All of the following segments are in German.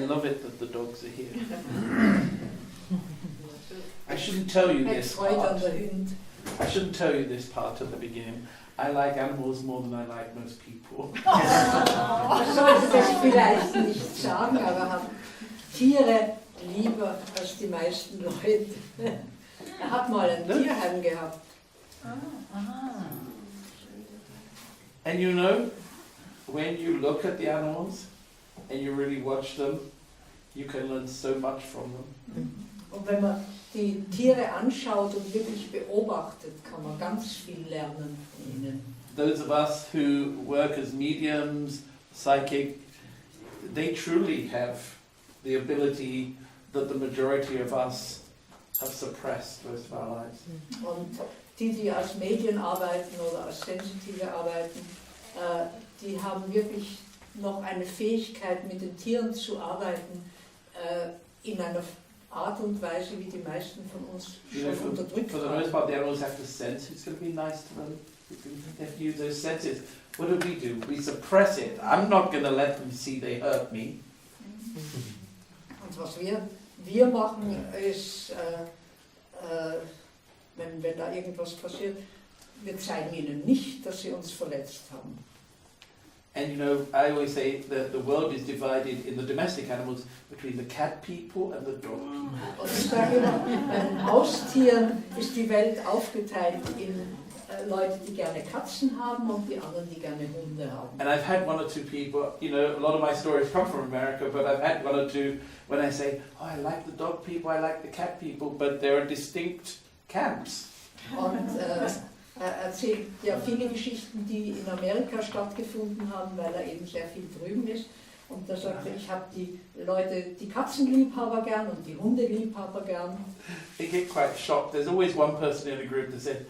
love it that the dogs are here. I shouldn't tell you this part. I shouldn't tell you this part at the beginning. I like animals more than I like most people. Ich sollte das vielleicht nicht sagen, aber habe Tiere lieber als die meisten Leute. Hat mal ein Tierheim gehabt. And you know, when you look at the animals and you really watch them, you can learn so much from them. Und wenn man die Tiere anschaut und wirklich beobachtet, kann man ganz viel lernen von ihnen. Those of us who work as mediums, psychic, they truly have the ability that the majority of us have suppressed most of our lives. Und die als Medien arbeiten oder als Sensitive arbeiten, die haben wirklich noch eine Fähigkeit, mit den Tieren zu arbeiten, in einer Art und Weise, wie die meisten von uns schon unterdrückt for the most part, the animals have to sense who's going to be nice to them. They have to use those senses. What do? We suppress it. I'm not going to let them see they hurt me. Und was wir machen, ist, wenn da irgendwas passiert, wir zeigen ihnen nicht, dass sie uns verletzt haben. And you know, I always say that the world is divided in the domestic animals between the cat people and the dog people. Und ich sage immer, bei den Haustieren ist die Welt aufgeteilt in Leute, die gerne Katzen haben und die anderen, die gerne Hunde haben. And I've had one or two people, you know, a lot of my stories come from America, but I've had one or two when I say, oh, I like the dog people, I like the cat people, but there are distinct camps. Und erzählt ja viele Geschichten, die in Amerika stattgefunden haben, weil er eben sehr viel drüben ist. Und da sagte ich habe die Leute, die Katzenliebhaber gern und die Hundeliebhaber gern. They get quite shocked. There's always one person in a group that said,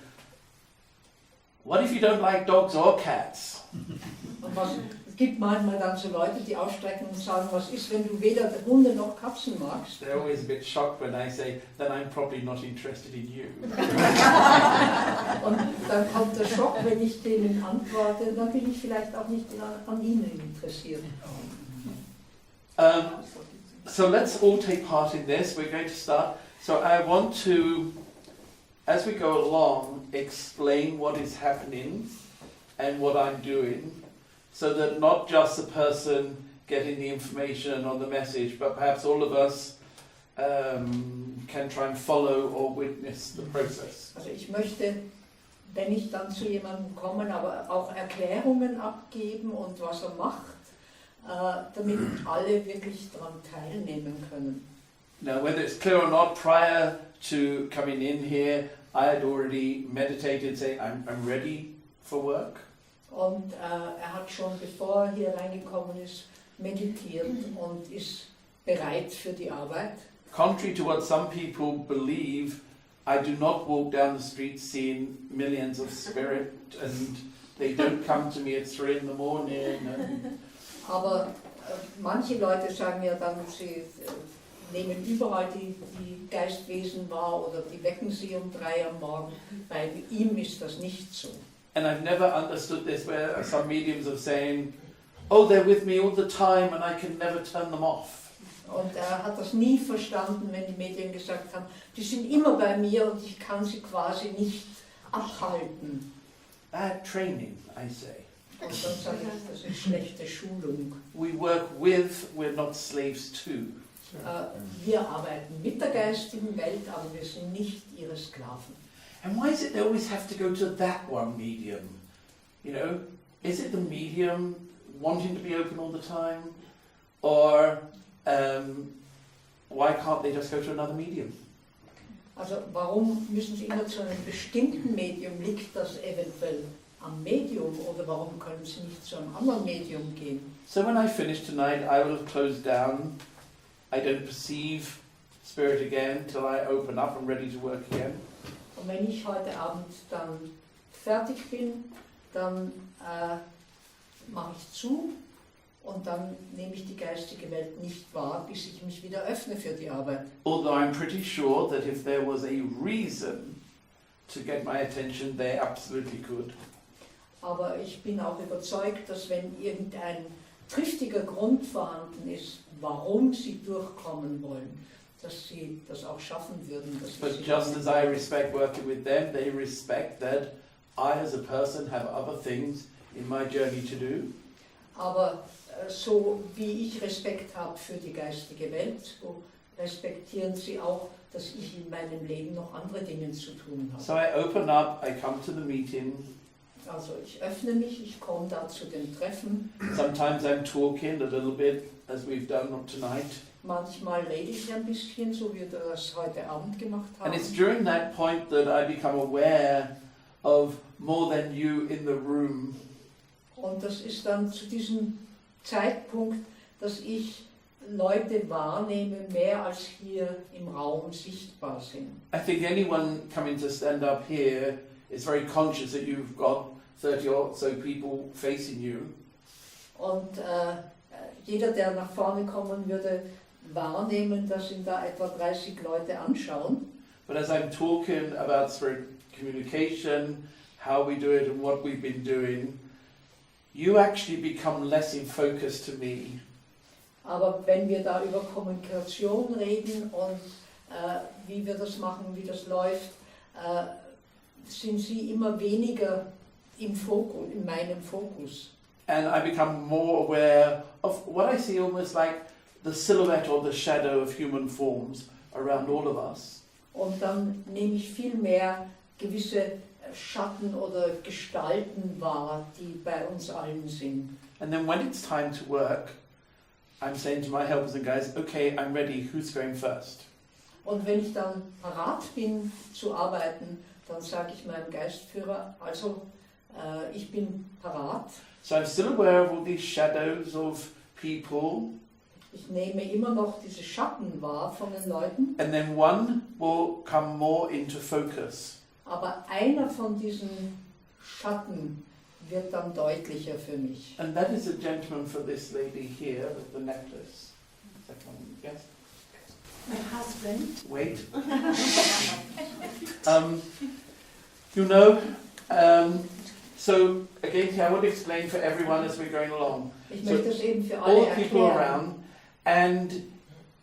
what if you don't like dogs or cats? Und es gibt manchmal dann so Leute, die ausstrecken und sagen, was ist, wenn du weder Hunde noch Katzen magst? They're always a bit shocked when I say, then I'm probably not interested in you. Und dann kommt der Schock, wenn ich denen antworte, dann bin ich vielleicht auch nicht an ihnen interessiert. So let's all take part in this. We're going to start. So I want to, as we go along, explain what is happening and what I'm doing, so that not just the person getting the information on the message, but perhaps all of us can try and follow or witness the process. Also ich möchte, wenn ich dann zu jemandem komme, aber auch Erklärungen abgeben und was er macht, damit alle wirklich daran teilnehmen können. Now, whether it's clear or not, prior to coming in here, I had already meditated, saying I'm ready for work. Und hat schon, bevor er hier reingekommen ist, meditiert und ist bereit für die Arbeit. Contrary to what some people believe, I do not walk down the street seeing millions of spirit and they don't come to me at 3 in the morning. Aber manche Leute sagen ja dann, sie nehmen überall die Geistwesen wahr oder die wecken sie um 3 am Morgen. Bei ihm ist das nicht so. And I've never understood this, where some mediums are saying, oh, they're with me all the time and I can never turn them off. Und hat das nie verstanden, wenn die Medien gesagt haben, die sind immer bei mir und ich kann sie quasi nicht abhalten. Bad training, I say. Und dann sage ich, das ist schlechte Schulung. We work with, we're not slaves to. Wir arbeiten mit der geistigen Welt, aber wir sind nicht ihre Sklaven. And why is it they always have to go to that one medium? You know, is it the medium wanting to be open all the time? Or why can't they just go to another medium? Also warum müssen sie immer zu einem bestimmten Medium? Liegt das eventuell am Medium oder warum können sie nicht zu einem anderen Medium gehen? So when I finish tonight, I will have closed down. I don't perceive spirit again till I open up and ready to work again. Und wenn ich heute Abend dann fertig bin, dann mache ich zu und dann nehme ich die geistige Welt nicht wahr, bis ich mich wieder öffne für die Arbeit. Although I'm pretty sure that if there was a reason to get my attention, they absolutely could. Aber ich bin auch überzeugt, dass wenn irgendein triftiger Grund vorhanden ist, warum sie durchkommen wollen, dass sie das auch schaffen würden. But just as I respect working with them, they respect that I as a person have other things in my journey to do. Aber so wie ich Respekt habe für die geistige Welt, so respektieren sie auch, dass ich in meinem Leben noch andere Dinge zu tun habe. So I open up, I come to the meeting. Also ich öffne mich, ich komme da zu den Treffen. Sometimes I'm talking a little bit, as we've done tonight. Manchmal rede ich ein bisschen, so wie wir das heute Abend gemacht haben. And it's during that point that I become aware of more than you in the room. Und das ist dann zu diesem Zeitpunkt, dass ich Leute wahrnehme, mehr als hier im Raum sichtbar sind. I think anyone coming to stand up here is very conscious that you've got 30 or so people facing you. Und jeder, der nach vorne kommen würde, wahrnehmen, dass ihn da etwa 30 Leute anschauen. But as I'm talking about spirit communication, how we do it and what we've been doing, you actually become less in focus to me. Aber wenn wir da über Kommunikation reden und wie wir das machen, wie das läuft, sind sie immer weniger im Fokus, in meinem Fokus. And I become more aware of what I see almost like the silhouette or the shadow of human forms around all of us. Und dann nehme ich viel mehr gewisse Schatten oder Gestalten wahr, die bei uns allen sind. And then when it's time to work, I'm saying to my helpers and guys, okay, I'm ready, who's going first? Und wenn ich dann parat bin zu arbeiten, dann sage ich meinem Geistführer, also ich bin parat. So I'm still aware of all these shadows of people. Ich nehme immer noch diese Schatten wahr von den Leuten. And then one will come more into focus. Aber einer von diesen Schatten wird dann deutlicher für mich. And that is a gentleman for this lady here with the necklace. Second one, yes? My husband. Wait. You know, so again, I want to explain for everyone as we're going along. Ich So möchte es eben für all alle people erklären. around, and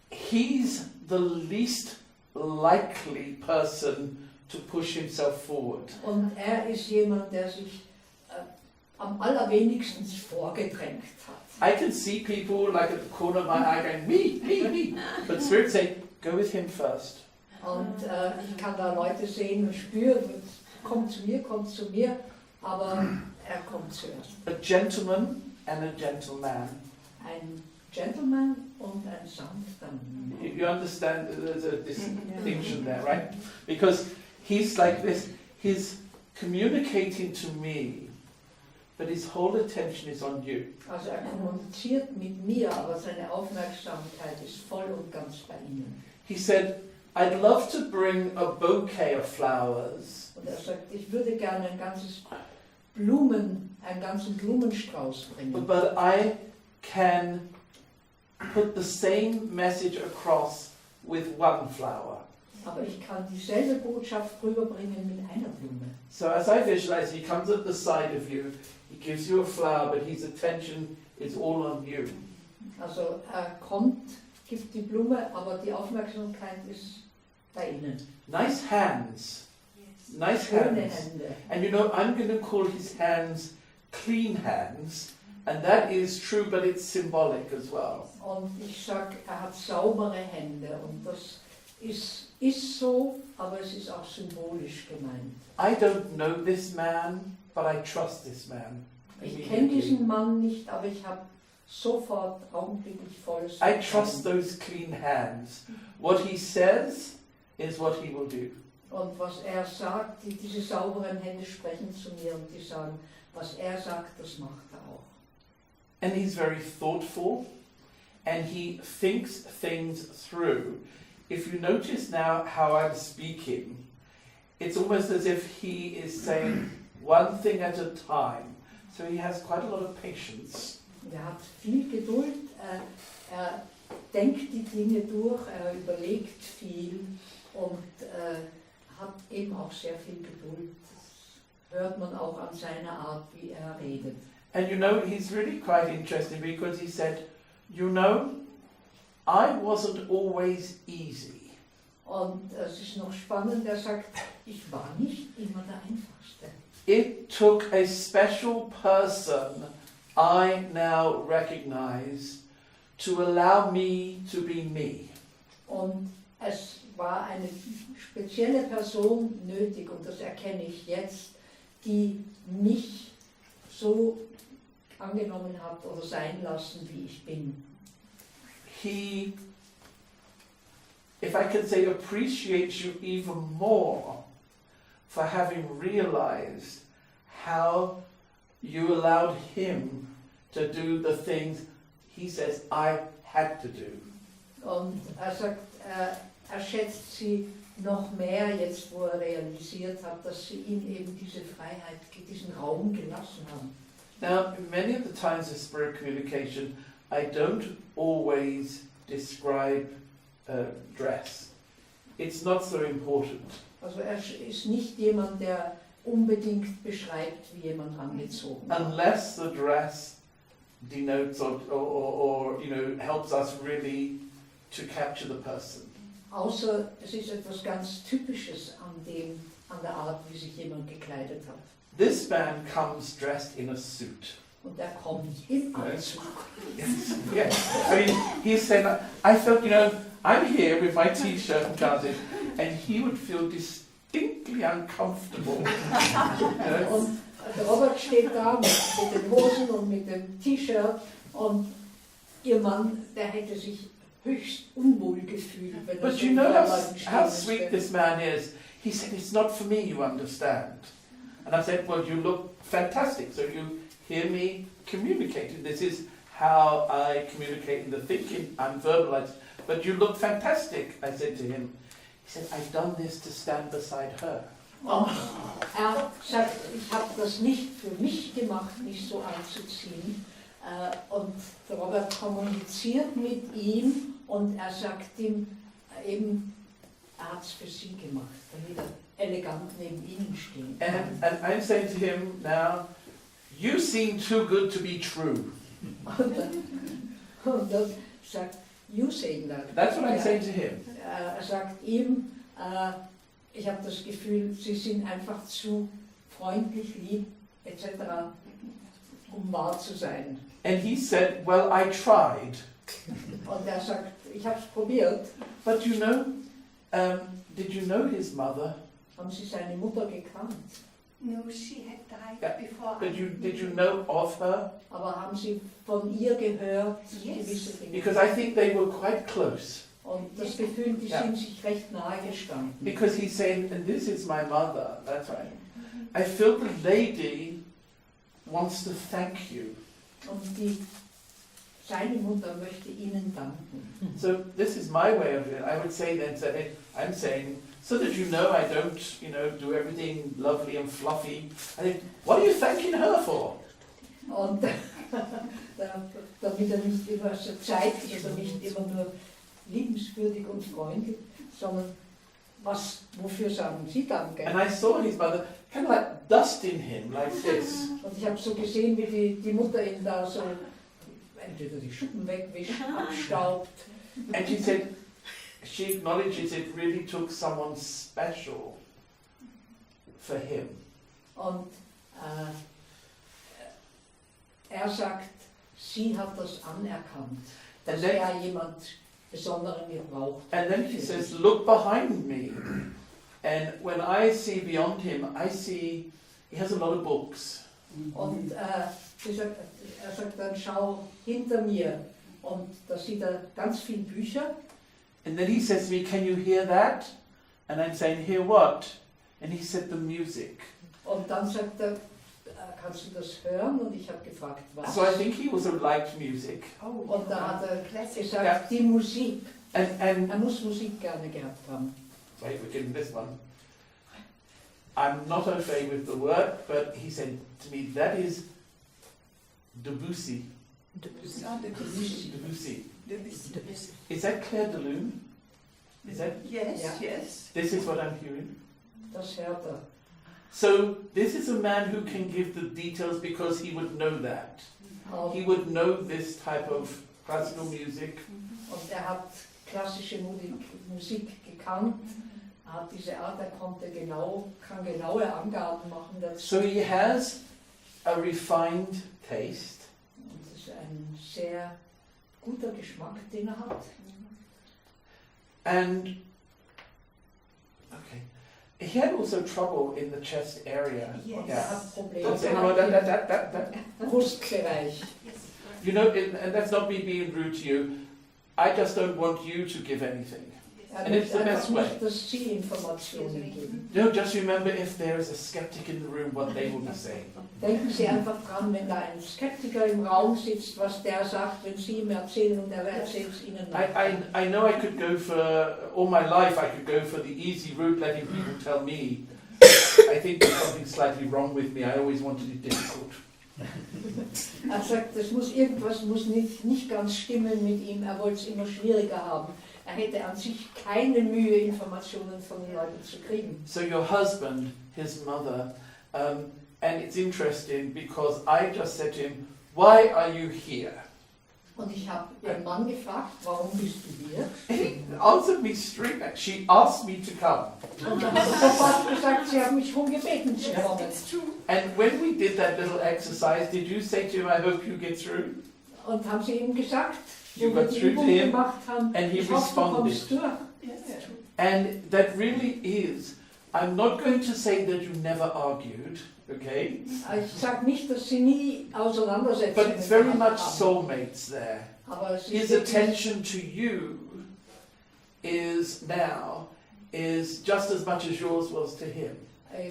he's the least likely person to push himself forward. Und er ist jemand, der sich am allerwenigsten vorgedrängt hat. I can see people like at the corner of my eye going, me. But Spirit say, go with him first. Und ich kann da Leute sehen und spüren, kommt zu mir, aber er kommt zuerst. A gentleman and a gentleman. Ein Gentleman und ein sanfter Mann. You understand there's a distinction there, right? Because he's like this, he's communicating to me, but his whole attention is on you. Also er kommuniziert mit mir, aber seine Aufmerksamkeit ist voll und ganz bei Ihnen. He said, I'd love to bring a bouquet of flowers, Und er sagt, ich würde gerne einen ganzen Blumenstrauß bringen. but I can put the same message across with one flower. Aber ich kann dieselbe Botschaft rüberbringen mit einer Blume. So as I visualize, he comes at the side of you, he gives you a flower, but his attention is all on you. Also er kommt, gibt die Blume, aber die Aufmerksamkeit ist bei Ihnen. Nice hands. Nice Schöne hands. Hände. And you know, I'm going to call his hands clean hands, and that is true, but it's symbolic as well. Und ich sage, er hat saubere Hände und das ist so, aber es ist auch symbolisch gemeint. I don't know this man, but I trust this man. Ich kenne diesen Mann nicht, aber ich habe sofort augenblicklich volles I trust Vertrauen. those clean hands. What he says is what he will do. Und was er sagt, diese sauberen Hände sprechen zu mir und die sagen, was er sagt, das macht er auch. And he's very thoughtful, and he thinks things through. If you notice now how I'm speaking, it's almost as if he is saying one thing at a time. So he has quite a lot of patience. Er hat viel Geduld, er denkt die Dinge durch, er überlegt viel und hat eben auch sehr viel Geduld. Das hört man auch an seiner Art, wie er redet. And you know, he's really quite interesting because he said, you know, I wasn't always easy. Und es ist noch spannend, er sagt, ich war nicht immer der Einfachste. It took a special person I now recognize to allow me to be me. Und es war eine spezielle Person nötig, und das erkenne ich jetzt, die mich so angenommen hat oder sein lassen, wie ich bin. He, if I can say, appreciates you even more for having realized how you allowed him to do the things he says I had to do. Und er sagt, er schätzt sie noch mehr jetzt, wo er realisiert hat, dass sie ihm eben diese Freiheit, diesen Raum gelassen haben. Now, many of the times of spirit communication, I don't always describe dress. It's not so important. Also er ist nicht jemand, der unbedingt beschreibt, wie jemand angezogen ist. Unless the dress denotes or helps us really to capture the person. Außer es ist etwas ganz Typisches an der Art, wie sich jemand gekleidet hat. This man comes dressed in a suit. Und er kommt im Anzug. Yes. I mean, he's saying, I felt, I'm here with my t-shirt and trousers, and he would feel distinctly uncomfortable. Und der Robert steht da mit den Hosen und mit dem T-Shirt, und ihr Mann, der hätte sich höchst unwohl gefühlt, wenn er But so you know vor Leuten how stehen sweet müsste. this man is. He said, it's not for me, you understand. And I said, well, you look fantastic. So you hear me communicating. This is how I communicate in the thinking. I'm verbalized. But you look fantastic, I said to him. He said, I've done this to stand beside her. Und er sagt, ich habe das nicht für mich gemacht, mich so anzuziehen. Und der Robert kommuniziert mit ihm und er sagt ihm eben, er hat es für sie gemacht, damit er elegant neben ihnen stehen kann. And I'm saying to him now, you seem too good to be true. Und dann sagt, you saying that. That's what I'm saying to him. Er sagt ihm, ich habe das Gefühl, sie sind einfach zu freundlich, lieb, etc., um wahr zu sein. And he said, well, I tried. Und er sagt, ich habe es probiert. But did you know his mother? Haben Sie seine Mutter gekannt? No, she had died Yeah, before. Did you know of her? Aber haben Sie von ihr gehört, Yes. gewisse Dinge? Because I think they were quite close. Und das Gefühl, die Ja. sind sich recht nahe gestanden. Because he's saying, and this is my mother, that's right. I feel the lady wants to thank you. Und seine Mutter möchte Ihnen danken. So this is my way of it. I would say then, I'm saying, so that you know I don't, do everything lovely and fluffy. I think, what are you thanking her for? Und damit er nicht immer so zeigt, also nicht immer nur liebenswürdig und freundlich, sondern wofür sagen Sie Danke? And I saw his mother kind of like dusting him like this. Und ich habe so gesehen, wie die Mutter ihn da so entweder die Schuppen wegwischt, abstaubt. And she said, she acknowledges it really took someone special for him. Und er sagt, sie hat das anerkannt, dass And then- er jemand Besonderen gebraucht hat. And then he says, look behind me. And when I see beyond him, I see he has a lot of books. Und er sagt dann, schau hinter mir. Und da sieht er ganz viele Bücher. And then he says to me, can you hear that? And I'm saying, hear what? And he said, the music. Und dann sagt er, kannst du das hören? Und ich habe gefragt, was? So I think he also liked music. Oh, Und da hat er classic. gesagt, Ja. die Musik. And Er muss Musik gerne gehabt haben. wait, we're getting this one. I'm not au fait with the word, but he said to me, that is Debussy. Ah, Debussy. Debussy. Debussy. Is that Claire de Lune? Is that? Yes, Ja. yes. This is what I'm hearing. Das hört er. So this is a man who can give the details because he would know that. Und He would know this type of classical music. Und er hat klassische Musik gekannt, hat diese Art, er kann genaue Angaben machen dazu. So he has a refined taste. Und das ist ein sehr guter Geschmack, den er hat. And okay, he had also trouble in the chest area. Yes. Und er hat Probleme Don't say no, that. im Brustbereich. Yes. You know, and that's not me being rude to you. I just don't want you to give anything. Er And it's the möchte best einfach way. nicht, dass Sie Informationen geben. No, just remember, if there is a skeptic in the room, what they will be saying. Denken Sie einfach dran, wenn da ein Skeptiker im Raum sitzt, was der sagt, wenn Sie ihm erzählen und er erzählt es Ihnen nach. I know I could go for, all my life I could go for the easy route, letting people tell me. I think there's something slightly wrong with me. I always wanted it difficult. Er sagt, irgendwas muss nicht ganz stimmen mit ihm, er wollte es immer schwieriger haben. Er hätte an sich keine Mühe, Informationen von den Leuten zu kriegen. So your husband, his mother, and it's interesting because I just said to him, why are you here? Und ich habe ihren Mann gefragt, warum bist du hier? He answered me straight back. She asked me to come. Und dann hat er sofort gesagt, sie haben mich darum gebeten zu kommen. It's true. And when we did that little exercise, did you say to him, I hope you get through? Und haben sie ihm gesagt, You wo wir got die through to Übung him, gemacht haben, and he ich hoffe, du kommst durch. Yes, it's true. And that really is, I'm not going to say that you never argued, okay? Ich sage nicht, dass sie nie But Auseinandersetzungen it's very gehabt much haben. soulmates there. Aber es ist His wirklich, attention to you is just as much as yours was to him.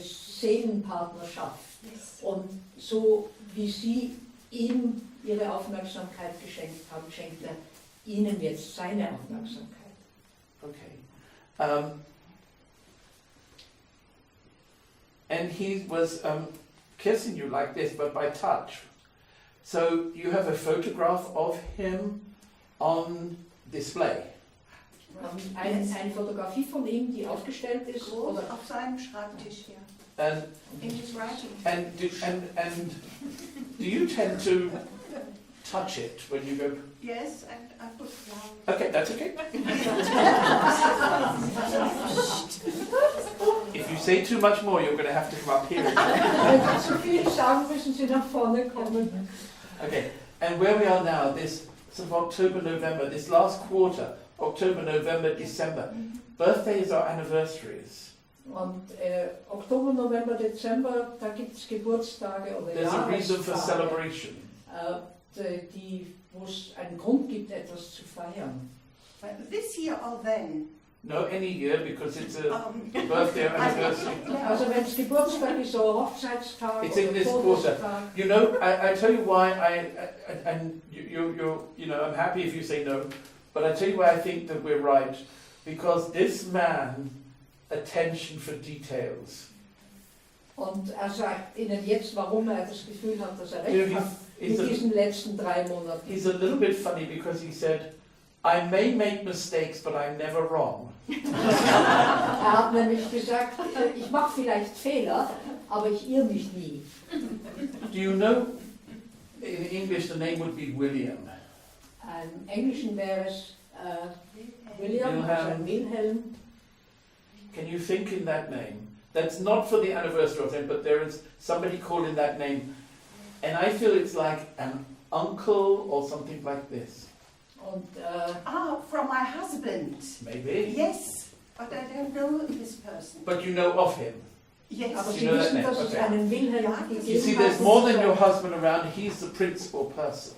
Seelenpartnerschaft. Yes. Und so wie Sie ihm Ihre Aufmerksamkeit geschenkt haben, schenkt er Ihnen jetzt seine Aufmerksamkeit. Okay. And he was kissing you like this, but by touch. So you have a photograph of him on display. Eine Fotografie von ihm, die aufgestellt ist, Groß oder auf seinem Schreibtisch hier. And In his writing. and do you tend to touch it when you go? Yes, and I put flowers. Okay, that's okay. If you say too much more, you're going to have to come up here. wenn Sie zu viel sagen, müssen Sie nach vorne kommen. Okay, and where we are now, this sort of October, November, this last quarter, October, November, December, birthdays are anniversaries. Und Oktober, November, Dezember, da gibt es Geburtstage oder There's a reason for Jahrestage, celebration. wo es einen Grund gibt, etwas zu feiern. But this year or then. No, any year, because it's a birthday or anniversary. Also wenn es Geburtstag ist, so Hochzeitstag It's in oder this quarter. Todestag. You know, I tell you why you know, I'm happy if you say no, but I tell you why I think that we're right. Because this man, attention for details. Und er sagt Ihnen jetzt, warum er das Gefühl hat, dass er You recht know, hat in diesen letzten 3 Monaten. he's a little bit funny because he said, I may make mistakes, but I'm never wrong. Er hat nämlich gesagt, ich mache vielleicht Fehler, aber ich irre mich nie. Do you know, in English the name would be William. Im Englischen wäre es William, also Wilhelm. Can you think in that name? That's not for the anniversary of him, but there is somebody called in that name. And I feel it's like an uncle or something like this. Und From my husband. Maybe. Yes, but I don't know this person. But you know of him. Yes. aber You Sie know that wissen, name, dass es okay. einen Wilhelm You You gegeben see, hat. there's more than your husband around. He's the principal person.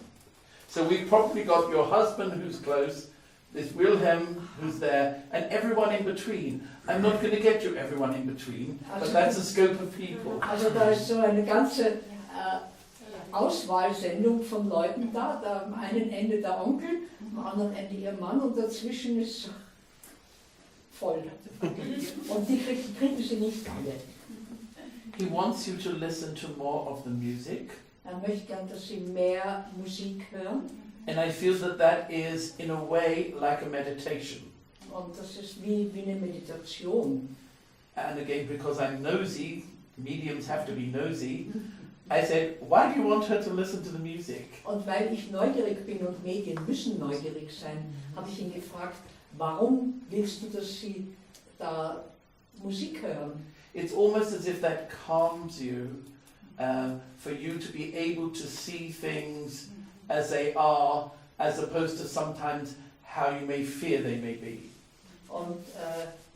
So we've probably got your husband who's close, this Wilhelm who's there, and everyone in between. I'm not going to get you everyone in between, but that's the scope of people. Also da ist so eine ganze Auswahlsendung von Leuten da. Da am einen Ende der Onkel, am anderen Ende ihr Mann und dazwischen ist voll. Und die kriegen sie nicht alle. He wants you to listen to more of the music, Er möchte gern, dass sie mehr Musik hören. and I feel that that is, in a way, like a meditation. Und das ist wie eine Meditation. And again, because I'm nosy, mediums have to be nosy, I said, why do you want her to listen to the music? Und weil ich neugierig bin und Medien müssen neugierig sein, habe ich ihn gefragt, warum willst du, dass sie da Musik hören? It's almost as if that calms you, for you to be able to see things as they are, as opposed to sometimes how you may fear they may be. Und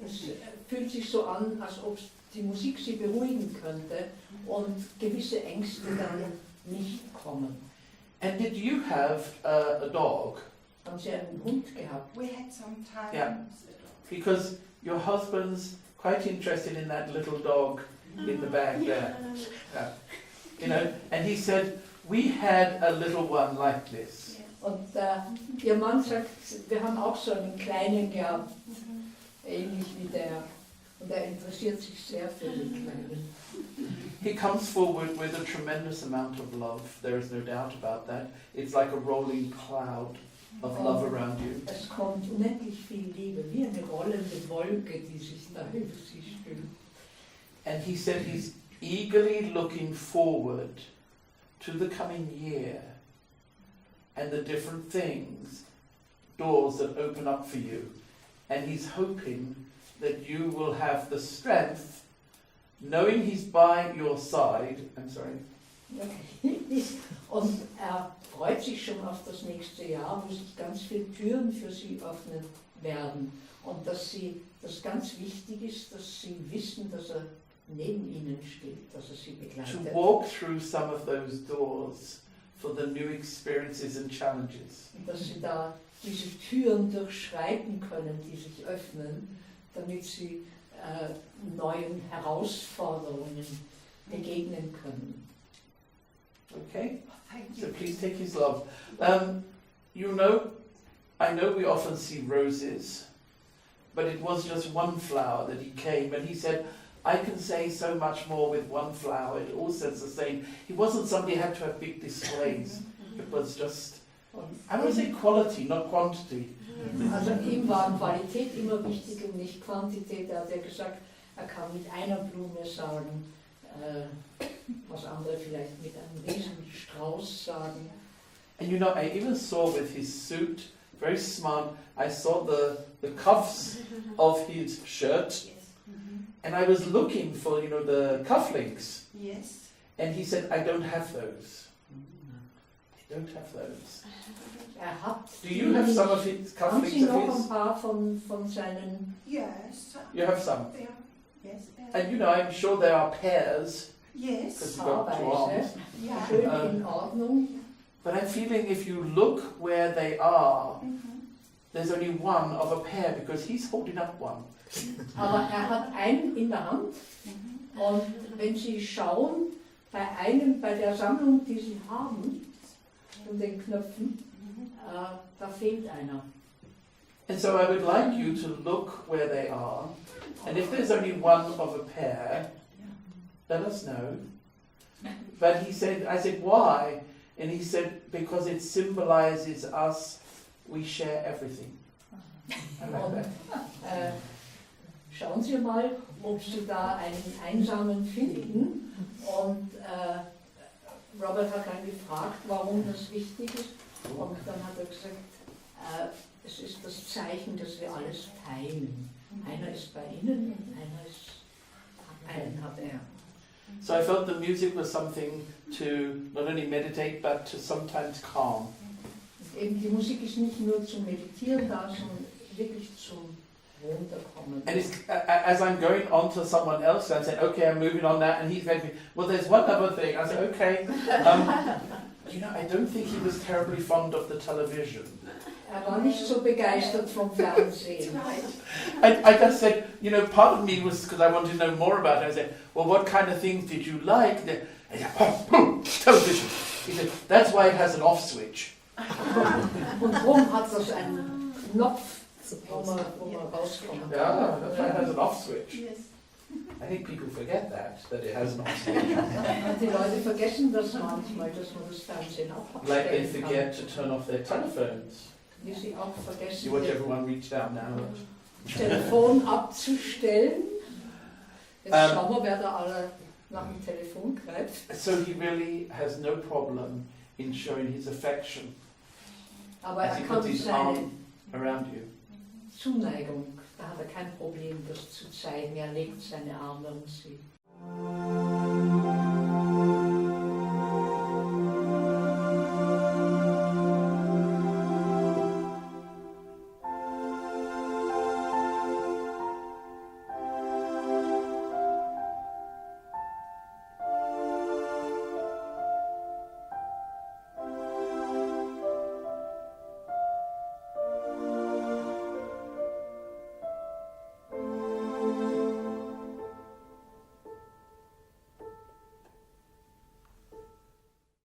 es fühlt sich so an, als ob die Musik sie beruhigen könnte und gewisse Ängste dann nicht kommen. And did you have a dog? Haben Sie einen Hund gehabt? We had some time. Yeah. Because your husband's quite interested in that little dog in the bag there. Yeah. You know, and he said, we had a little one like this. Und ihr Mann sagt, wir haben auch so einen kleinen gehabt, ähnlich wie der. Und er interessiert sich sehr für den Kleinen. He comes forward with a tremendous amount of love. There is no doubt about that. It's like a rolling cloud of love around you. Es kommt unendlich viel Liebe, wie eine rollende Wolke, die sich da über sie stülpt. And he said he's eagerly looking forward to the coming year and the different things, doors that open up for you. And he's hoping that you will have the strength, knowing he's by your side. I'm sorry. Okay. Und er freut sich schon auf das nächste Jahr, wo sich ganz viele Türen für sie öffnen werden. Und dass das ganz wichtig ist, dass sie wissen, dass er neben ihnen steht, dass er sie To begleitet. walk through some of those doors for the new experiences and challenges. Und dass sie da diese Türen durchschreiten können, die sich öffnen, damit sie neuen Herausforderungen begegnen können. Okay? Thank So you. please take his love. You know, I know we often see roses, but it was just one flower that he came and he said, I can say so much more with one flower. It all says the same. He wasn't somebody who had to have big displays. It was just, I would say quality, not quantity. Also ihm war Qualität immer wichtig und nicht Quantität. Er hat ja gesagt, er kann mit einer Blume sagen, was andere vielleicht mit einem Riesenstrauß sagen. And you know, I even saw with his suit, very smart, I saw the cuffs of his shirt. And I was looking for, you know, the cufflinks. Yes. And he said, I don't have those. I don't have those. Hat Do you have some of his haben Sie cufflinks noch of ein his? paar von seinen... Yes. You have some. There. Yes. And you know, I'm sure there are pairs, Yes. because you've got two arms. Yeah. Schön in Ordnung. But I'm feeling if you look where they are, there's only one of a pair, because he's holding up one. Aber er hat einen in der Hand und wenn Sie schauen, bei der Sammlung, die Sie haben, von den Knöpfen, da fehlt einer. And so I would like you to look where they are, and if there's only one of a pair, let us know. But he said, I said, why? And he said, because it symbolizes us, we share everything. I like that. Schauen Sie mal, ob Sie da einen Einsamen finden. Und Robert hat dann gefragt, warum das wichtig ist. Und dann hat er gesagt, es ist das Zeichen, dass wir alles teilen. Einer ist bei Ihnen, einen hat er. So I felt the music was something to not only meditate, but to sometimes calm. Und eben die Musik ist nicht nur zum Meditieren da, sondern wirklich zum Runterkommen. And it's, as I'm going on to someone else, I said, okay, I'm moving on that, and he's going to me, well, there's one other thing. I said, okay. You know, I don't think he was terribly fond of the television. War nicht so begeistert vom Fernsehen. I just said, you know, part of me was, because I wanted to know more about it, I said, well, what kind of things did you like? And he said, oh, television. He said, that's why it has an off switch. Und warum hat das einen Knopf, wo man rauskommen kann? Yeah, that's why it has an off switch. Yes. I think people forget that it has an off switch. Und die Leute vergessen das manchmal, dass man das Fernsehen auch Like they abstellen kann. forget to turn off their telephones. Wie sie auch vergessen, You watch everyone reach down now. das Telefon abzustellen. Jetzt schauen wir, wer da alle nach dem Telefon greift. So he really has no problem in showing his affection Aber as er he kann puts his seine arm around you. Zuneigung, da hat er kein Problem, das zu zeigen. Er legt seine Arme um sie.